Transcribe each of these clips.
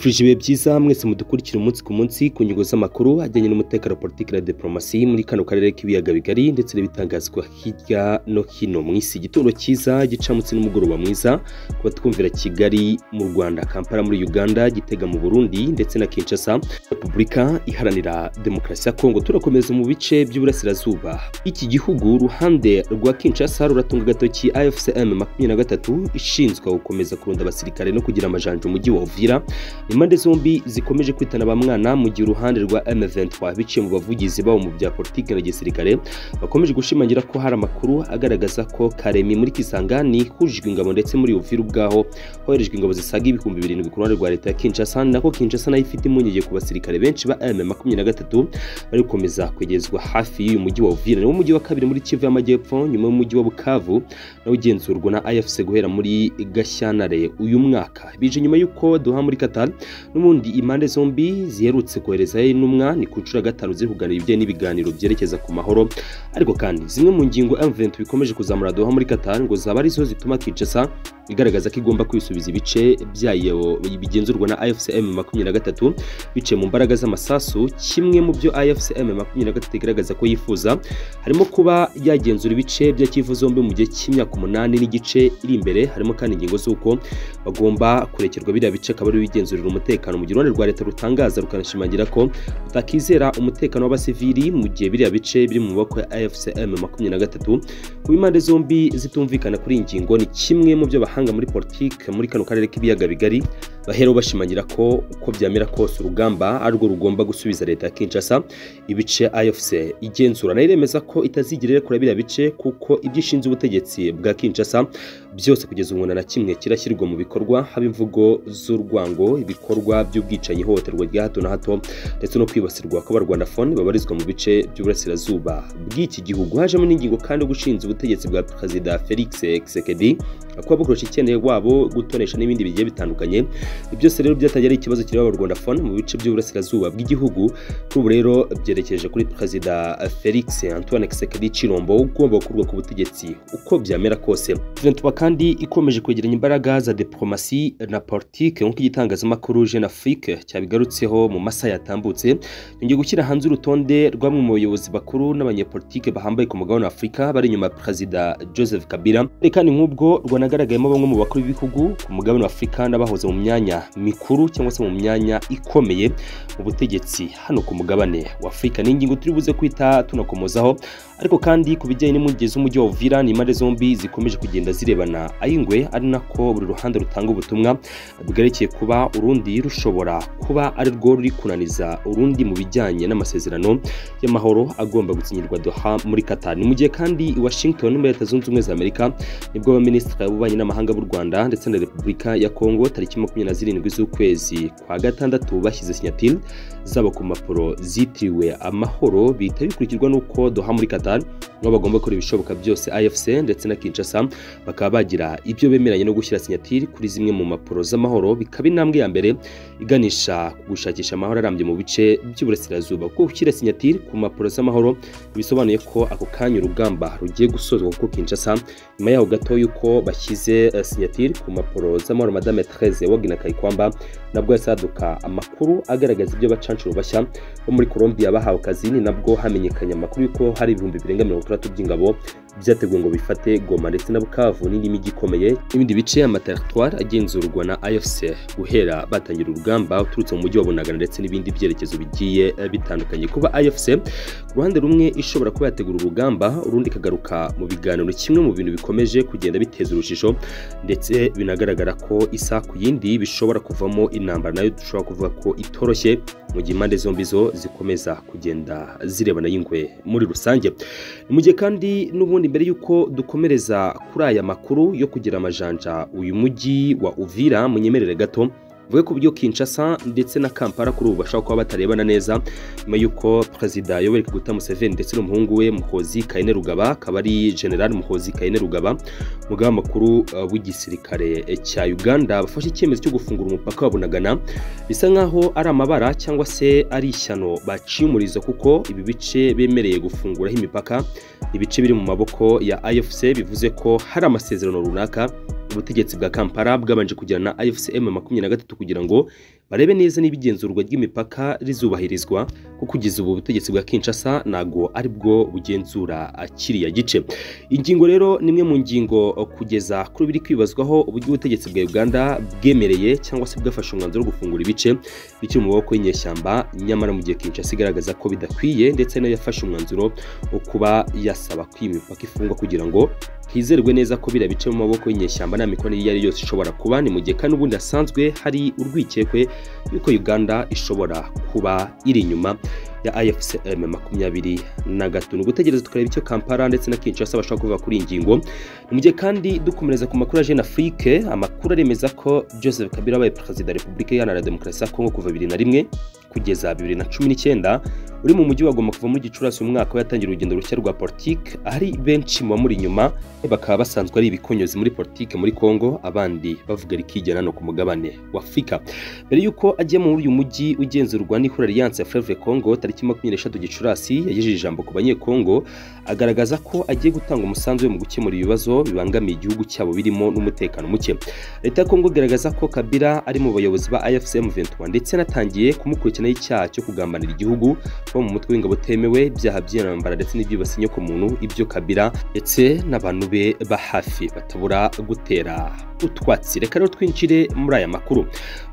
Tubifurije byiza mwese mudukurikira umunsi ku munsi ku nyungu z'amakuru ajyanye n'umutekano politiki na diplomasi muri kano karere k'ibiyaga bigari ndetse n'ibitangazwa hirya no hino mu isi. Igitondo cyiza gicamutse n'umugoroba mwiza kuba twumvira Kigali mu Rwanda, Kampala muri Uganda, Gitega mu Burundi ndetse na Kinshasa Repubulika Iharanira Demokarasi ya Kongo. Turakomeza mu bice by'uburasirazuba iki gihugu. Ruhande rwa Kinshasa ruratunga gatoki AFCM 23 ishinzwe gukomeza kurunda abasirikare no kugira amajanja umujyi wa Uvira. Impande zombi zikomeje kwitana bamwana mu gihe uruhande rwa M23 biciye mu bavugizi bawo mu bya politiki na gisirikare bakomeje gushimangira ko hari amakuru agaragaza ko Karemi muri Kisangani hujijwe ingabo ndetse muri Uvira ubwaho hoherejwe ingabo zisaga ibihumbi 7 ku ruhande rwa leta ya Kinshasa, nako Kinshasa nayo ifite impungenge ku basirikare benshi ba M23 bari gukomeza kwegezwa hafi y'uyu mujyi wa Uvira. Ni umujyi wa kabiri muri Kivu y'Amajyepfo nyuma y'umujyi wa Bukavu nawo ugenzurwa na AFC guhera muri Gashyantare uyu mwaka. Bije nyuma y'uko Doha muri Qatar n'ubundi impande zombi ziherutse kohereza intumwa ni ku nshuro ya gatanu ziri kuganira ibijyanye n'ibiganiro byerekeza ku mahoro, ariko kandi zimwe mu ngingo M23 bikomeje kuzamura Doha muri Qatar ngo zaba arizo zituma Kinshasa igaragaza ko igomba kwisubiza ibice byayo bigenzurwa na AFCM 23 biciye mu mbaraga z'amasasu. Kimwe mu byo AFCM 23 igaragaza ko yifuza harimo kuba yagenzura ibice bya Kivu zombi mu gihe cy'imyaka 8 n'igice iri imbere. Harimo kandi ingingo z'uko bagomba kurekerwa biriya bice akaba ari bigenzurira umutekano mu gihe uruhande rwa leta rutangaza rukanashimangira ko utakizera umutekano w'abasivili mu gihe biriya bice biri mu maboko ya AFCM 23. Ku impande zombi zitumvikana kuri ingingo ni kimwe mu byo bahanga muri politiki muri kano karere k'ibiyaga bigari bahero bashimangira ko uko byamera kose urugamba arwo rugomba gusubiza leta ya Kinshasa ibice AFC igenzura. Nayo iremeza ko itazigirira kuri biriya bice kuko ibyishinze ubutegetsi bwa Kinshasa byose kugeza ubu na kimwe kirashyirwa mu bikorwa, haba imvugo z'urwango, ibikorwa by'ubwicanyi, ihohoterwa rya hato na hato ndetse no kwibasirwa kw'abarwandafone babarizwa mu bice by'uburasirazuba bw'iki gihugu. Hajemo n'ingingo kandi gushinza ubutegetsi bwa Perezida Felix Tshisekedi kuba bukoresha ikeneye wabo gutonesha n'ibindi bigiye bitandukanye. Byose rero byatangiye ari ikibazo kireba abarwandafone mu bice by'uburasirazuba bw'igihugu. Kuri ubu rero byerekeje kuri Perezida Felix Antoine Tshisekedi Chilombo ugomba gukurwa ku butegetsi uko byamera kose. Kandi ikomeje kwegeranya imbaraga za diplomasi na politiki nk'uko igitangazamakuru Jeune Afrique cyabigarutseho mu masaha yatambutse. Yongeye gushyira hanze urutonde rw'amwe mu bayobozi bakuru n'abanyepolitike bahambaye ku mugabane wa Afurika bari inyuma Perezida Joseph Kabila, kandi nk'ubwo rwanagaragayemo bamwe mu bakuru b'ibihugu ku mugabane wa Afurika n'abahoze mu myanya mikuru cyangwa se mu myanya ikomeye mu butegetsi hano ku mugabane wa Afurika. Ni ingingo turi buze kwita tunakomozaho, ariko kandi ku bijyanye n'impungenge z'umujyi wa Uvira ni impande zombi zikomeje kugenda zirebana ayingwe, ari nako buri ruhande rutanga ubutumwa bigarekeye kuba urundi rushobora kuba ari rwo ruri kunaniza urundi mu bijyanye n'amasezerano y'amahoro agomba gusinyirwa Doha muri Qatar. Ni mu gihe kandi i Washington muri Leta Zunze Ubumwe za Amerika nibwo abaminisitiri b'ububanyi n'amahanga b'u Rwanda ndetse na Repubulika ya Kongo tariki 27 z'ukwezi kwa gatandatu bashyize sinyatire zabo ku mapuro zitiriwe amahoro. Bihita bikurikirwa n'uko Doha muri Qatar ngo bagomba gukora ibishoboka byose AFC ndetse na Kinshasa bakaba bagira ibyo bemeranye no gushyira sinyatire kuri zimwe mu mapuro z'amahoro. Bikaba intambwe ya mbere iganisha gushakisha amahoro arambye mu bice by'uburasirazuba. Kuko gushyira sinyatire ku mapuro z'amahoro bisobanuye ko ako kanya urugamba rugiye gusozwa kuko Kinshasa nyuma yaho gato yuko bashyize sinyatire ku mapuro z'amahoro Madame Therese Wagner Kayikwamba nabwo yasaduka amakuru agaragaza ibyo bacancuro bashya bo muri Colombia bahawe akazi. Ni nabwo hamenyekanye amakuru yuko hari ibihumbi 630 by'ingabo byateguwe ngo bifate Goma ndetse na Bukavu n'indi mijyi ikomeye n'ibindi bice amateritwari agenzurwa na AFC guhera batangira urugamba uturutse mu mujyi wa Bunagana ndetse n'ibindi byerekezo bigiye bitandukanye. Kuba AFC ku ruhande rumwe ishobora kuba yategura urugamba urundi kagaruka mu biganiro, kimwe mu bintu bikomeje kugenda biteza urujijo ndetse binagaragara ko isa ku yindi bishobora kuvamo intambara nayo dushobora kuvuga ko itoroshye mu gihe impande zombi zo zikomeza kugenda zirebana y'ingwe muri rusange. Mu gihe kandi n'ubundi mbere yuko dukomereza kuri aya makuru yo kugira amajanja uyu mujyi wa Uvira munyemerere gato vuga ku byo Kinshasa ndetse na Kampala kuri ubu bashaka kuba batarebana neza nyuma yuko Perezida Yoweri Kaguta Museveni ndetse n'umuhungu we Muhoozi Kainerugaba akaba ari General Muhoozi Kainerugaba umugaba makuru w'igisirikare cya Uganda bafashe icyemezo cyo gufungura umupaka wa Bunagana. Bisa nkaho ari amabara cyangwa se ari ishyano baciye umurizo kuko ibi bice bemereye gufunguraho imipaka ibice biri mu maboko ya AFC, bivuze ko hari amasezerano runaka ubutegetsi bwa Kampala bwabanje kujyana na AFCM 23 kugira ngo barebe neza niba igenzurwa ry'imipaka rizubahirizwa kuko kugeza ubu ubutegetsi bwa Kinshasa nago ari bwo bugenzura kiriya gice. Ingingo rero nimwe mu ngingo kugeza kuri biri kwibazwaho uburyo ubutegetsi bwa Uganda bwemereye cyangwa se bwafashe umwanzuro wo gufungura ibice bikiri mu maboko y'inyeshyamba, nyamara mu gihe Kinshasa igaragaza ko bidakwiye ndetse nayo yafashe umwanzuro wo kuba yasaba ko imipaka ifungwa kugira ngo hizerwe neza ko bira bice mu maboko y'inyeshyamba nta mikono iyo ari yose ishobora kuba. Ni mu gihe kandi ubundi hasanzwe hari urwikekwe yuko Uganda ishobora kuba iri inyuma ya AFCM 23. Gutegereza tukareba icyo Kampala ndetse na Kinshasa bashaka kuvuga kuri ingingo. Mu gihe kandi dukomereza ku makuru ya Jeune Afrique, amakuru aremeza ko Joseph Kabila wabaye Perezida wa Repubulika Iharanira Demokarasi ya Kongo kuva 2001 kugeza 2019 uri mu mujyi wa Goma kuva muri Gicurasi umwaka yatangira urugendo rushya rwa politique. Ari benshi mu muri nyuma bakaba basanzwe ari ibikonyozi muri politique muri Kongo, abandi bavuga rikijyana no ku mugabane wa Afrika. Mbere yuko agiye muri uyu mujyi ugenzurwa n'Ihuriro Alliance ya Fleuve Congo tariki 23 Gicurasi, yagejeje ijambo ku banyekongo agaragaza ko agiye gutanga umusanzu mu gukemura ibibazo bibangamiye igihugu cyabo birimo n'umutekano muke. Leta ya Kongo igaragaza ko Kabila ari mu bayobozi ba AFCM 23 ndetse natangiye kumukurikirana icyaha cyo kugambanira igihugu bo mu mutwe w'ingabo temewe, byaha by'intambara ndetse n'ibyibasiye ku muntu. Ibyo Kabila ndetse n'abantu be ba hafi batabura gutera utwatsi. Reka rero twinjire muri aya makuru.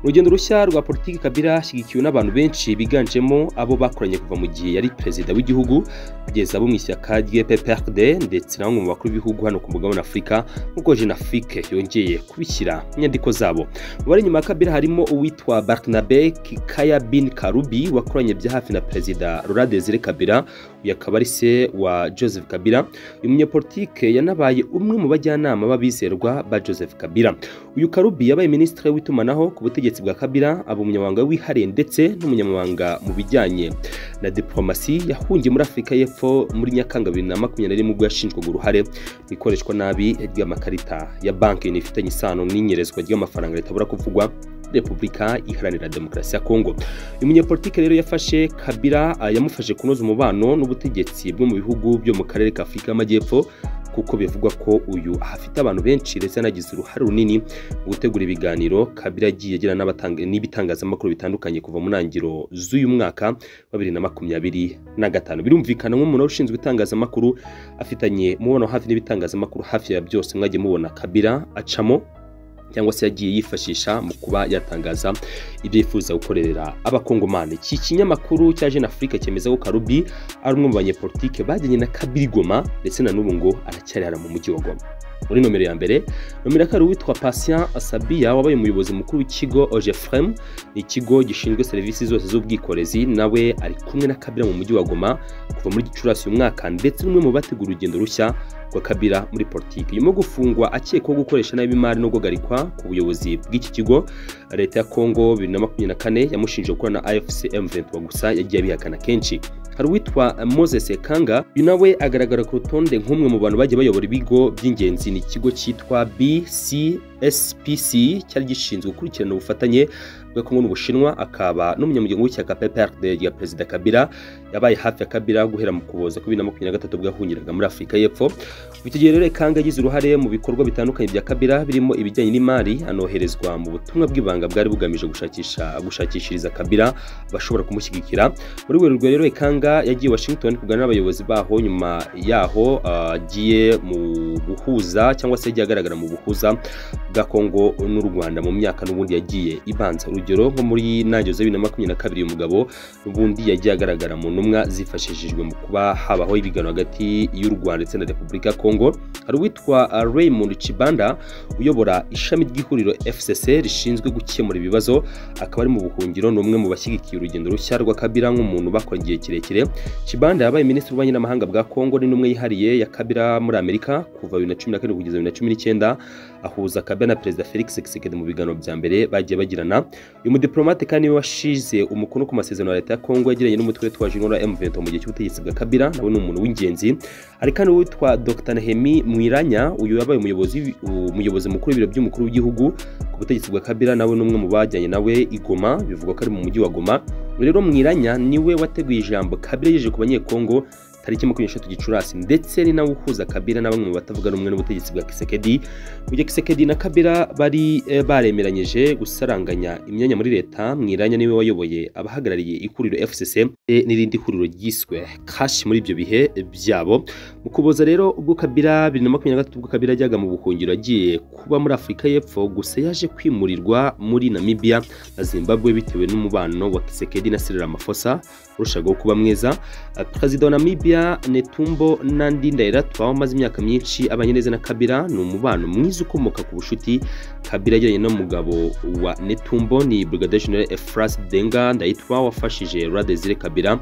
Urugendo rushya rwa politiki Kabila ashyigikiwe n'abantu benshi biganjemo abo bakoranye kuva mu gihe yari perezida w'igihugu kugeza abo mu ishyaka rye PPRD ndetse na bamwe mu bakuru b'ibihugu hano ku mugabane Afurika nk'uko Jeune Afrique yongeye kubishyira inyandiko zabo. Mu bari nyuma ya Kabila harimo uwitwa Barnabe Kikaya bin Karubi wakoranye bya hafi na perezida Laurent Désiré Kabila, uyu akaba ari se wa Joseph Kabila. Uyu munyapolitike yanabaye umwe mu bajyanama b'abizerwa ba Joseph Kabila. Uyu Karubi yabaye minisitiri w'itumanaho ku butegetsi bwa Kabila, aba umunyamabanga wihariye ndetse n'umunyamabanga mu bijyanye na diplomasi. Yahungiye muri Afurika y'Epfo muri Nyakanga 2021 ubwo yashinjwaga uruhare mu ikoreshwa nabi ry'amakarita ya banki ifitanye isano n'inyerezwa ry'amafaranga ritabura kuvugwa Repubulika Iharanira Demokarasi ya Kongo. Uyu munyapolitike rero yafashe Kabila yamufashe kunoza umubano n'ubutegetsi bwo mu bihugu byo mu karere ka Afurika y'Amajyepfo, kuko bivugwa ko uyu afite abantu benshi ndetse anagize uruhare runini mu gutegura ibiganiro Kabila yagiye agira n'ibitangazamakuru bitandukanye kuva mu ntangiriro z'uyu mwaka wa 2025. Birumvikana nk'umuntu ushinzwe itangazamakuru afitanye mubano hafi n'ibitangazamakuru hafi ya byose mwagiye mubona Kabila acamo cyangwa se yagiye yifashisha mu kuba yatangaza ibyo yifuza gukorera abakongomani. Iki kinyamakuru cya Jeune Afrique cyemeza ko Karubi ari umwe mu banyepolitike bajyanye na Kabila Goma ndetse na n'ubu ngo aracyari mu mujyi wa Goma. Muri nomero ya mbere, nomero ya kabiri witwa Patient Asabia wabaye umuyobozi mukuru w'ikigo OGEFREM, ni ikigo gishinzwe serivisi zose z'ubwikorezi, nawe ari kumwe na Kabila mu mujyi wa Goma kuva muri Gicurasi umwaka ndetse n'umwe mu bategura urugendo rushya kwa Kabila muri politiki. Nyuma gufungwa akekwaho gukoresha nabi imari no guhagarikwa ku buyobozi bw'iki kigo, leta ya Kongo 2024 yamushinje gukora na AFCM 23 gusa yagiye abihakana kenshi. Hari uwitwa Moses Kanga, uyu nawe agaragara ku rutonde nk'umwe mu bantu bagiye bayobora ibigo by'ingenzi. Ni ikigo cyitwa BCSPC cyari gishinzwe gukurikirana ubufatanye bwa Kongo n'Ubushinwa, akaba n'umunyamuryango w'ishyaka PPRD rya Perezida Kabila. Yabaye hafi ya Kabila guhera mu kuboza ku 2023 ubwo yahungiraga muri Afurika y'Epfo. Iki gihe rero Kanga yagize uruhare mu bikorwa bitandukanye bya Kabila birimo ibijyanye n'imari, anoherezwa mu butumwa bw'ibanga bwari bugamije gushakishiriza Kabila bashobora kumushyigikira. Muri Werurwe rero Kanga yagiye Washington kuganira n'abayobozi baho, nyuma yaho agiye mu guhuza cyangwa se yagiye agaragara mu buhuza bwa Kongo n'u Rwanda mu myaka n'ubundi yagiye ibanza. Urugero nko muri ntangiriro za 2022 uyu mugabo n'ubundi yagiye agaragara mu ntumwa zifashishijwe mu kuba habaho ibiganiro hagati y'u Rwanda ndetse na Repubulika ya Kongo. Hari uwitwa Raymond Chibanda uyobora ishami ry'ihuriro FCC rishinzwe gukemura ibibazo, akaba ari mu buhungiro, n'umwe mu bashyigikiye urugendo rushya rwa Kabila nk'umuntu bakora igihe kirekire. Chibanda yabaye minisitiri w'ububanyi n'amahanga bwa Kongo, ni n'umwe yihariye ya Kabila muri Amerika kuva 2014 kugeza 2019, ahuza Kabila na Perezida Felix Tshisekedi mu biganiro bya mbere bagiye bagirana. Uyu mudiplomate kandi washize umukono ku masezerano ya leta ya Kongo yagiranye n'umutwe witwa Junior M23 mu gihe cy'ubutegetsi bwa Kabila, nawe ni umuntu w'ingenzi. Hari kandi witwa Dr Nehemi Mwiranya, uyu yabaye umuyobozi mukuru w'ibiro by'umukuru w'igihugu ku butegetsi bwa Kabila, nawe n'umwe mu bajyanye nawe i Goma, bivugwa ko ari mu mujyi wa Goma. Rero Mwiranya niwe wateguye ijambo Kabila yeje ku banyekongo tariki 23 Gicurasi ndetse ni nawe uhuza Kabila na bamwe mu batavuga rumwe n'ubutegetsi bwa Kisekedi. Mu gihe Kisekedi na Kabila bari baremeranyije gusaranganya imyanya muri leta, Mwiranya niwe wayoboye abahagarariye ikuriro FCC n'irindi kuriro ryiswe Kashi muri ibyo bihe byabo. Mu Kuboza rero ubwo Kabila 2023 ubwo Kabila ajyaga mu buhungiro agiye kuba muri Afrika y'Epfo, gusa yaje kwimurirwa muri Namibia na Zimbabwe bitewe n'umubano wa Kisekedi na Cyril Ramaphosa urushaho kuba mwiza. Perezida wa Namibia Netumbo Nandi-Ndaitwah wamaze imyaka myinshi abanye neza na Kabila, ni umubano mwiza ukomoka ku bushuti Kabila yagiranye n'umugabo wa Netumbo ni Brigadier General Ephras Denga Ndaitwah wafashije Laurent Désiré Kabila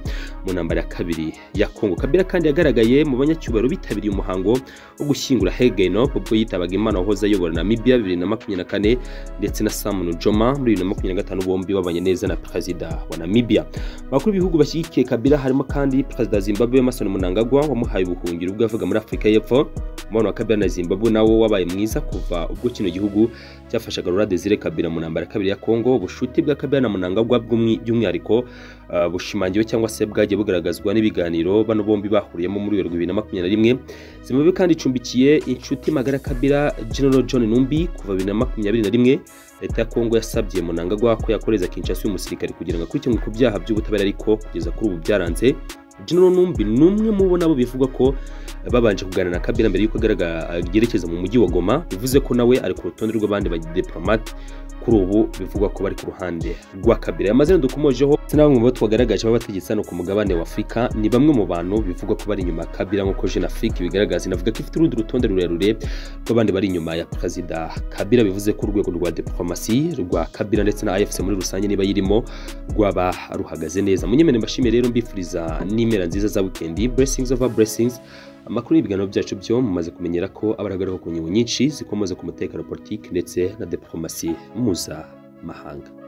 mu ntambara ya kabiri ya Kongo. Kabila kandi yagaragaye mu banyacyubahiro bitabiriye umuhango wo gushyingura Hage-Geingob ubwo yitabaga Imana wahoze ayobora Namibia 2024 ndetse na Sam Nujoma muri 2025, bombi babanye neza na perezida wa Namibia. Bakuru b'ibihugu bashyigikiye Kabila harimo kandi perezida wa Zimbabwe Emmerson Mnangagwa wamuhaye ubuhungiro ubwo yavuga muri Afrika y'Epfo. Umubano wa Kabila na Zimbabwe nawo wabaye mwiza kuva ubwo kino gihugu cyafashaga Laurent Désiré Kabila mu ntambara ya kabiri ya Kongo. Ubushuti bwa Kabila na Mnangagwa by'umwihariko bushimangiwe cyangwa se bwagiye bugaragazwa n'ibiganiro bano bombi bahuriyemo muri 2021. Zimbabwe kandi icumbikiye inshuti magara Kabila General John Numbi kuva 2021. Leta ya Kongo yasabye Mnangagwa ko yakoreza Kinshasa y'umusirikare kugira ngo akurikiranwe ku byaha by'ubutabera, ariko kugeza kuri ubu byaranze. General Numbi numwe mu bo nabo bivugwa ko babanje kuganira na Kabila mbere yuko agerekeza mu mujyi wa Goma, bivuze ko nawe ari ku rutonde rw'abandi badiplomate kuri ubu bivugwa ko bari ku ruhande rwa Kabila. Amazina dukomojeho na bamwe mu bo twagaragaje b'abategetsi hano ku mugabane wa Afrika ni bamwe mu bantu bivugwa ko bari inyuma Kabila, nk'uko Jeune Afrique bigaragaza inavuga ko ifite urundi rutonde rurerure rw'abandi bari inyuma ya Perezida Kabila, bivuze ko urwego rwa diplomasi rwa Kabila ndetse na AFC muri rusange niba yirimo rwaba ruhagaze neza. Munyemene mbashimiye rero, mbifuriza n'imera nziza za weekend. Blessings over blessings. Amakuru y'ibiganiro byacu byo mumaze kumenyera ko abaragaraho ku nyungu nyinshi zikomoze ku mutekano, politiki ndetse na diplomasi mpuzamahanga.